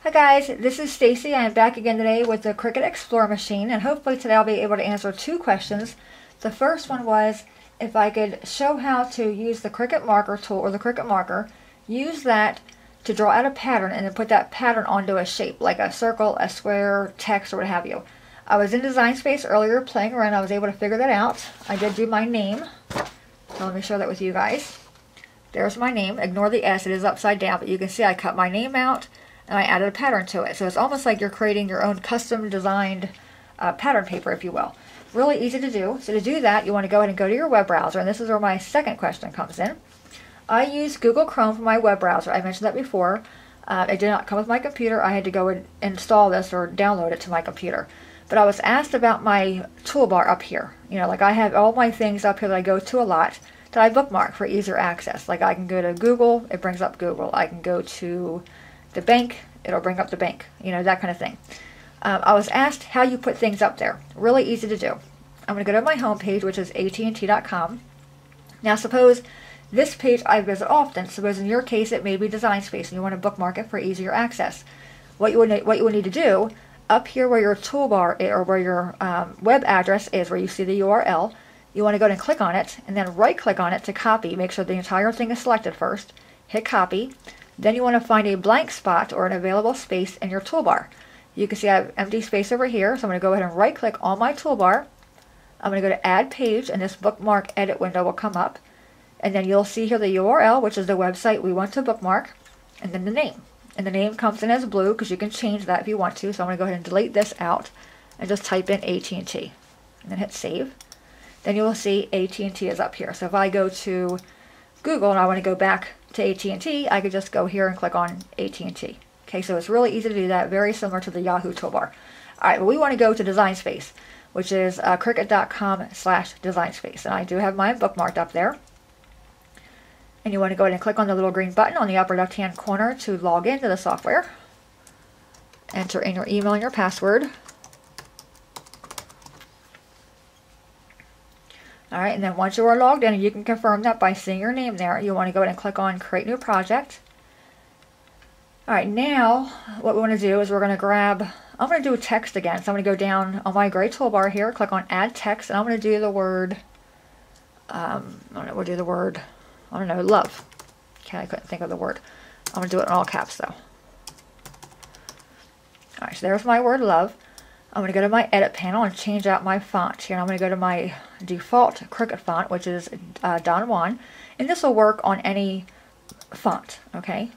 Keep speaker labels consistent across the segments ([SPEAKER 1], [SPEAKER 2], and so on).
[SPEAKER 1] Hi guys, this is Stacy. I am back again today with the Cricut Explorer machine, and hopefully today I'll be able to answer two questions. The first one was if I could show how to use the Cricut marker tool or the Cricut marker, use that to draw out a pattern and then put that pattern onto a shape like a circle, a square, text, or what have you. I was in Design Space earlier playing around. I was able to figure that out. I did do my name. So let me share that with you guys. There's my name. Ignore the S, it is upside down, but you can see I cut my name out and I added a pattern to it. So it's almost like you're creating your own custom designed pattern paper, if you will. Really easy to do. So to do that, you want to go ahead and go to your web browser, and this is where my second question comes in. I use Google Chrome for my web browser. I mentioned that before. It did not come with my computer. I had to go and install this or download it to my computer. But I was asked about my toolbar up here. You know, like I have all my things up here that I go to a lot that I bookmark for easier access. Like I can go to Google, it brings up Google. I can go to the bank, it'll bring up the bank. You know, that kind of thing. I was asked how you put things up there. Really easy to do. I'm going to go to my home page, which is AT&T.com. Now suppose this page I visit often. Suppose in your case it may be Design Space and you want to bookmark it for easier access. What you would need to do, up here where your toolbar is, or where your web address is, where you see the URL, you want to go ahead and click on it, and then right click on it to copy. Make sure the entire thing is selected first. Hit copy. Then you want to find a blank spot or an available space in your toolbar. You can see I have empty space over here, so I'm going to go ahead and right click on my toolbar. I'm going to go to add page, and this bookmark edit window will come up. And then you'll see here the URL, which is the website we want to bookmark, and then the name. And the name comes in as blue because you can change that if you want to. So I'm going to go ahead and delete this out and just type in AT&T. And then hit save. Then you will see AT&T is up here. So if I go to Google and I want to go back to AT&T, I could just go here and click on AT&T. Okay, so it's really easy to do that, very similar to the Yahoo toolbar. Alright, well we want to go to Design Space, which is Cricut.com/Design Space. And I do have mine bookmarked up there. And you want to go ahead and click on the little green button on the upper left hand corner to log into the software. Enter in your email and your password. Alright, and then once you are logged in, and you can confirm that by seeing your name there, you want to go ahead and click on Create New Project. Alright, now what we want to do is we're going to grab, I'm going to do a text again. So I'm going to go down on my gray toolbar here, click on Add Text, and I'm going to do the word, we'll do the word, I don't know, love. Okay, I couldn't think of the word. I'm going to do it in all caps though. Alright, so there's my word love. I'm going to go to my edit panel and change out my font here. And I'm going to go to my default Cricut font, which is Don Juan. And this will work on any font, okay?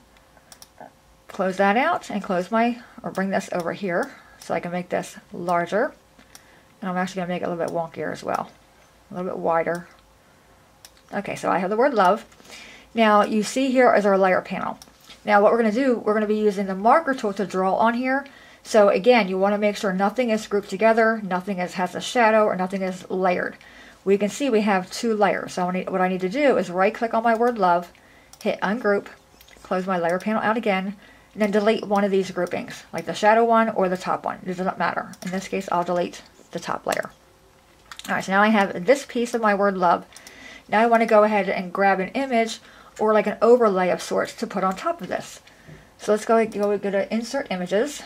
[SPEAKER 1] Close that out and bring this over here so I can make this larger. And I'm actually going to make it a little bit wonkier as well. A little bit wider. Okay, so I have the word love. Now you see here is our layer panel. Now what we're going to do, we're going to be using the marker tool to draw on here. So again, you want to make sure nothing is grouped together, nothing has a shadow, or nothing is layered. We can see we have two layers. So what I need to do is right click on my word love, hit ungroup, close my layer panel out again, and then delete one of these groupings, like the shadow one or the top one. It doesn't matter. In this case, I'll delete the top layer. Alright, so now I have this piece of my word love. Now I want to go ahead and grab an image or like an overlay of sorts to put on top of this. So let's go to Insert Images.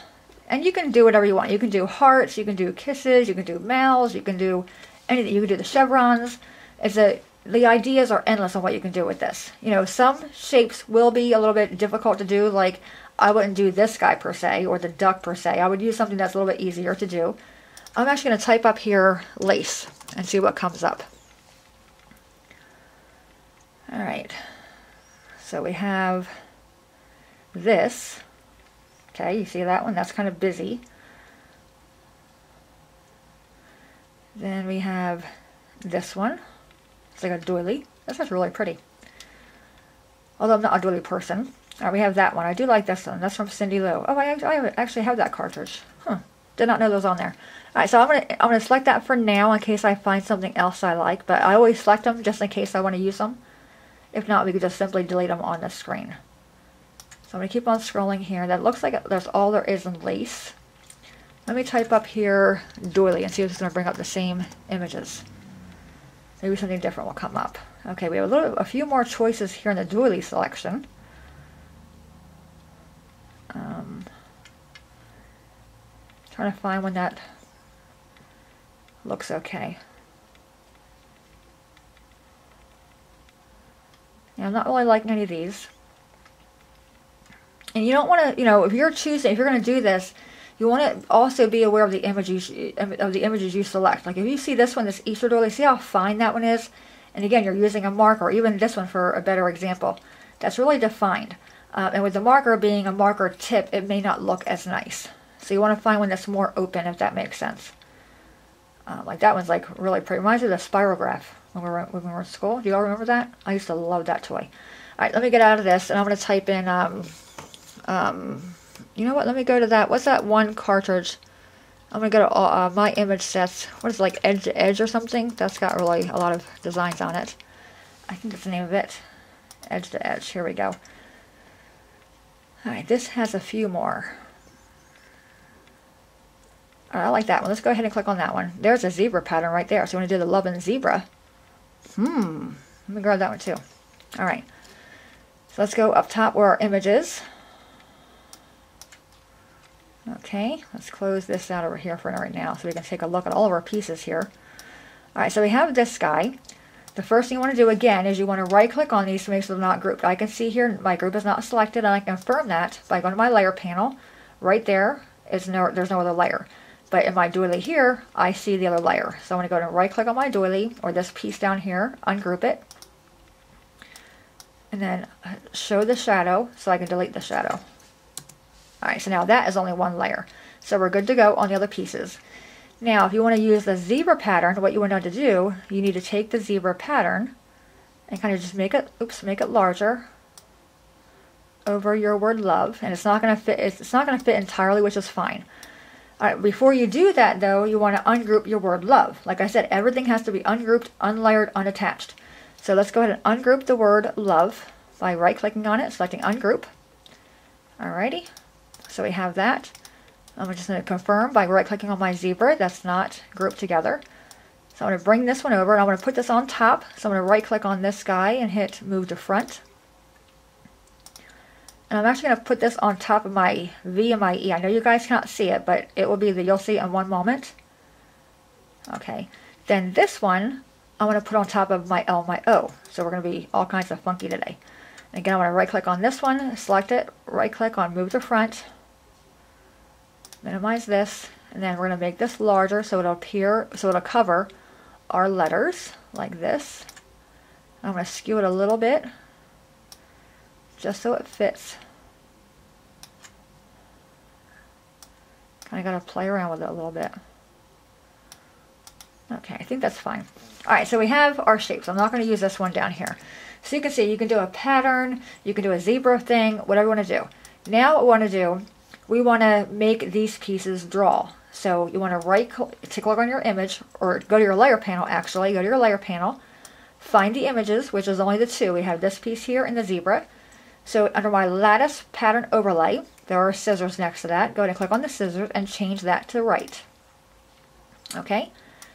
[SPEAKER 1] And you can do whatever you want. You can do hearts, you can do kisses, you can do mouths, you can do anything. You can do the chevrons. The ideas are endless on what you can do with this. You know, some shapes will be a little bit difficult to do, like I wouldn't do this guy per se, or the duck per se. I would use something that's a little bit easier to do. I'm actually going to type up here lace and see what comes up. Alright, so we have this. Okay, you see that one? That's kind of busy. Then we have this one. It's like a doily. This is really pretty. Although I'm not a doily person. Alright, we have that one. I do like this one. That's from Cindy Lou. Oh, I actually have that cartridge. Did not know those on there. Alright, so I'm gonna select that for now in case I find something else I like. But I always select them just in case I want to use them. If not, we could just simply delete them on the screen. So I'm going to keep on scrolling here. That looks like that's all there is in lace. Let me type up here doily and see if it's going to bring up the same images. Maybe something different will come up. Okay, we have a few more choices here in the doily selection. Trying to find one that looks okay. Yeah, I'm not really liking any of these. And you don't want to, you know, if you're going to do this, you want to also be aware of the images you select. Like if you see this one, this Easter doily, see how fine that one is? And again, you're using a marker, even this one for a better example. That's really defined. And with the marker being a marker tip, it may not look as nice. So you want to find one that's more open, if that makes sense. Like that one's like really pretty. Reminds me of the spirograph when we were in school. Do you all remember that? I used to love that toy. Alright, let me get out of this and I'm going to type in, you know what, let me go to that. What's that one cartridge? I'm going to go to my image sets. What is it, like Edge to Edge or something? That's got really a lot of designs on it. I think that's the name of it. Edge to Edge. Here we go. Alright, this has a few more. Alright, I like that one. Let's go ahead and click on that one. There's a zebra pattern right there. So you want to do the Love and Zebra. Let me grab that one too. Alright. So let's go up top where our image is. Okay, let's close this out over here for right now so we can take a look at all of our pieces here. Alright, so we have this guy. The first thing you want to do again is you want to right click on these to make sure they're not grouped. I can see here my group is not selected and I confirm that by going to my layer panel. Right there is there's no other layer. But in my doily here, I see the other layer. So I'm going to go and right click on my doily or this piece down here, ungroup it. And then show the shadow so I can delete the shadow. Alright, so now that is only one layer. So we're good to go on the other pieces. Now, if you want to use the zebra pattern, what you want to do, you need to take the zebra pattern and kind of just make it, make it larger over your word love. And it's not going to fit, it's not going to fit entirely, which is fine. Alright, before you do that though, you want to ungroup your word love. Like I said, everything has to be ungrouped, unlayered, unattached. So let's go ahead and ungroup the word love by right clicking on it, selecting ungroup. Alrighty. So we have that. I'm just going to confirm by right clicking on my zebra. That's not grouped together. So I'm going to bring this one over and I'm going to put this on top. So I'm going to right click on this guy and hit move to front. And I'm actually going to put this on top of my V and my E. I know you guys cannot see it, but it will be you'll see it in one moment. Okay. Then this one I'm going to put on top of my L and my O. So we're going to be all kinds of funky today. And again, I'm going to right click on this one, select it, right click on move to front. Minimize this, and then we're going to make this larger so it'll appear, so it'll cover our letters like this. I'm going to skew it a little bit just so it fits. Kind of got to play around with it a little bit. Okay, I think that's fine. Alright, so we have our shapes. I'm not going to use this one down here. So you can see you can do a pattern, you can do a zebra thing, whatever you want to do. Now what we want to do, we want to make these pieces draw. So you want to take a look on your image, or go to your layer panel actually, go to your layer panel, find the images, which is only the two. We have this piece here and the zebra. So under my lattice pattern overlay, there are scissors next to that. Go ahead and click on the scissors and change that to right. Okay,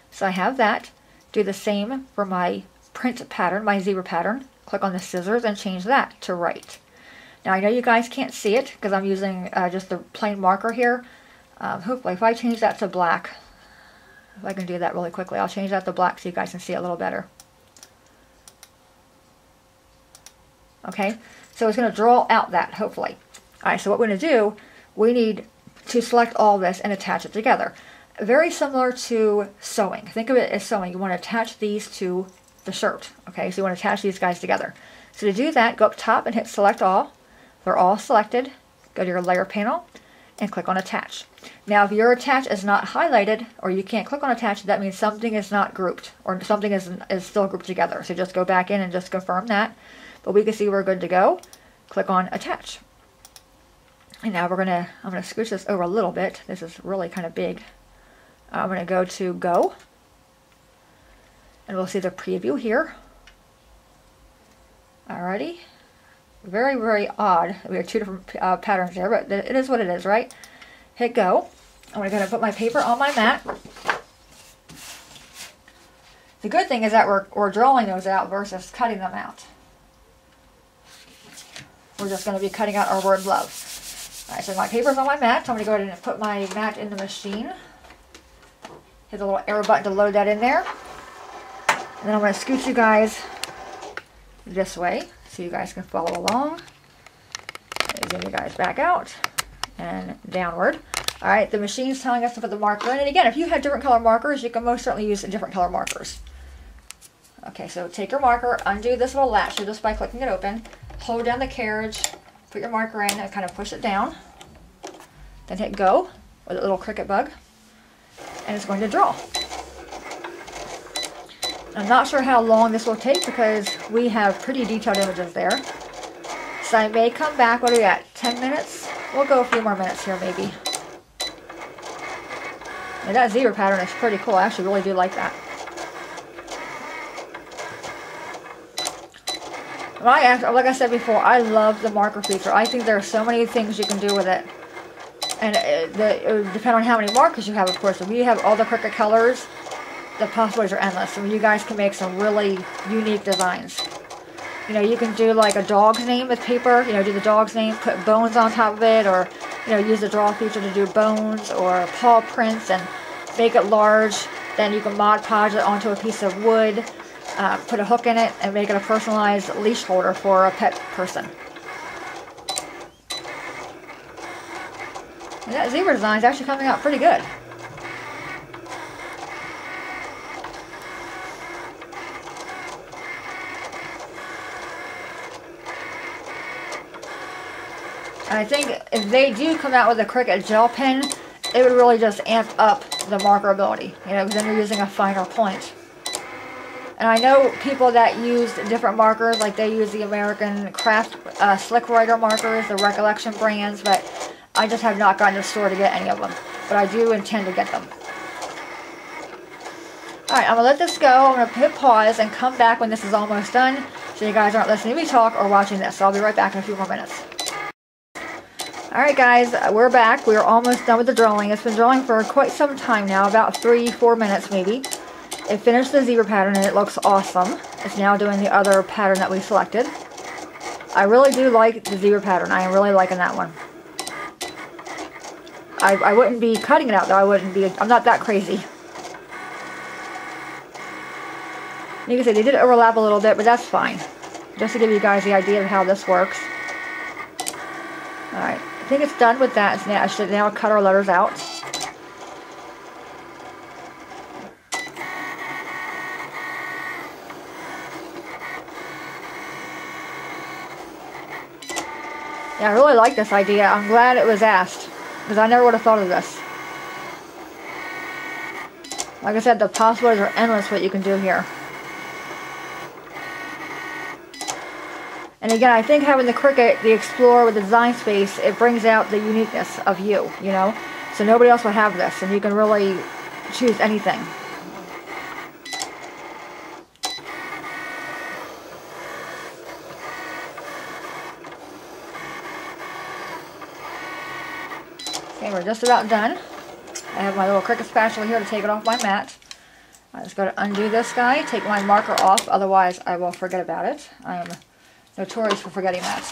[SPEAKER 1] so I have that. Do the same for my print pattern, my zebra pattern. Click on the scissors and change that to right. Now I know you guys can't see it because I'm using just the plain marker here. Hopefully if I change that to black, if I can do that really quickly, I'll change that to black so you guys can see it a little better. Okay, so it's going to draw out that, hopefully. Alright, so what we're going to do, we need to select all this and attach it together. Very similar to sewing. Think of it as sewing. You want to attach these to the shirt. Okay, so you want to attach these guys together. So to do that, go up top and hit select all. They're all selected. Go to your layer panel and click on attach. Now if your attach is not highlighted or you can't click on attach, that means something is not grouped or something is still grouped together. So just go back in and just confirm that. But we can see we're good to go. Click on attach. And now I'm gonna scooch this over a little bit. This is really kind of big. I'm gonna go to go. And we'll see the preview here. Alrighty. Very, very odd. We have two different patterns there, but it is what it is, right? Hit go. I'm going to go ahead and put my paper on my mat. The good thing is that we're drawing those out versus cutting them out. We're just going to be cutting out our word love. Alright, so my paper's on my mat. So I'm going to go ahead and put my mat in the machine. Hit the little arrow button to load that in there. And then I'm going to scoot you guys this way so you guys can follow along. Zoom you guys back out and downward. Alright, the machine's telling us to put the marker in. And again, if you have different color markers, you can most certainly use different color markers. Okay, so take your marker, undo this little latch just by clicking it open. Hold down the carriage, put your marker in and kind of push it down. Then hit go with a little Cricut bug. And it's going to draw. I'm not sure how long this will take because we have pretty detailed images there. So I may come back, what are we at, 10 minutes? We'll go a few more minutes here maybe. And that zebra pattern is pretty cool. I actually really do like that. Like I said before, I love the marker feature. I think there are so many things you can do with it. And it would depend on how many markers you have, of course. If you have all the Cricut colors, the possibilities are endless. So you guys can make some really unique designs. You know, you can do like a dog's name with paper. You know, do the dog's name, put bones on top of it, or you know, use the draw feature to do bones or paw prints and make it large. Then you can Mod Podge it onto a piece of wood, put a hook in it, and make it a personalized leash holder for a pet person. And that zebra design is actually coming out pretty good. And I think if they do come out with a Cricut gel pen, it would really just amp up the marker ability. You know, because then you're using a finer point. And I know people that use different markers, like they use the American Craft Slick Writer markers, the Recollection brands, but I just have not gotten to the store to get any of them. But I do intend to get them. Alright, I'm going to let this go. I'm going to hit pause and come back when this is almost done, so you guys aren't listening to me talk or watching this. So I'll be right back in a few more minutes. Alright guys, we're back. We're almost done with the drawing. It's been drawing for quite some time now, about 3-4 minutes maybe. It finished the zebra pattern and it looks awesome. It's now doing the other pattern that we selected. I really do like the zebra pattern. I am really liking that one. I wouldn't be cutting it out though. I'm not that crazy. You can see they did overlap a little bit, but that's fine. Just to give you guys the idea of how this works. Alright, I think it's done with that. I should now cut our letters out. Yeah, I really like this idea. I'm glad it was asked, because I never would have thought of this. Like I said, the possibilities are endless what you can do here. And again, I think having the Cricut, the Explorer with the design space, it brings out the uniqueness of you, you know? So nobody else will have this, and you can really choose anything. Okay, we're just about done. I have my little Cricut spatula here to take it off my mat. I'm just going to undo this guy, take my marker off, otherwise I will forget about it. I am notorious for forgetting that.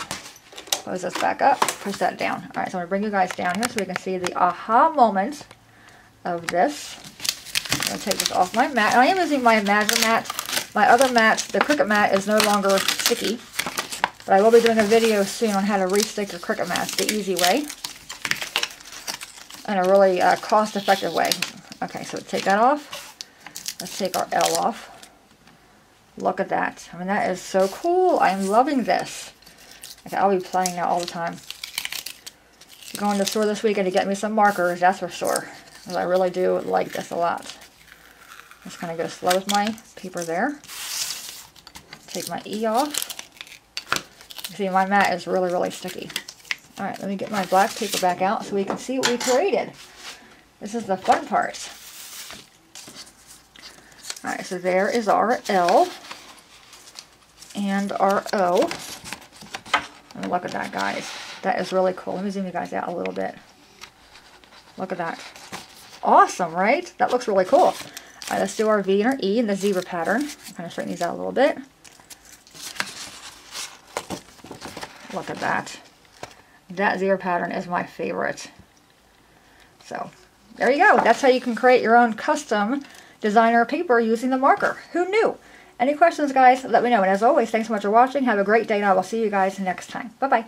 [SPEAKER 1] Close this back up, push that down. Alright, so I'm going to bring you guys down here so we can see the aha moment of this. I'm going to take this off my mat. And I am using my Imagine mat. My other mat, the Cricut mat, is no longer sticky. But I will be doing a video soon on how to re-stick your Cricut mats the easy way. In a really cost-effective way. Okay, so take that off. Let's take our L off. Look at that. I mean, that is so cool. I'm loving this. Okay, I'll be playing that all the time. Going to the store this weekend to get me some markers, that's for sure. Because I really do like this a lot. Just kind of go slow with my paper there. Take my E off. You see, my mat is really, really sticky. Alright, let me get my black paper back out so we can see what we created. This is the fun part. Alright, so there is our L and our O. And look at that, guys. That is really cool. Let me zoom you guys out a little bit. Look at that. Awesome, right? That looks really cool. Alright, let's do our V and our E in the zebra pattern. I'm kind of straighten these out a little bit. Look at that. That zero pattern is my favorite. So, there you go. That's how you can create your own custom designer paper using the marker. Who knew? Any questions, guys? Let me know. And as always, thanks so much for watching. Have a great day, and I will see you guys next time. Bye-bye.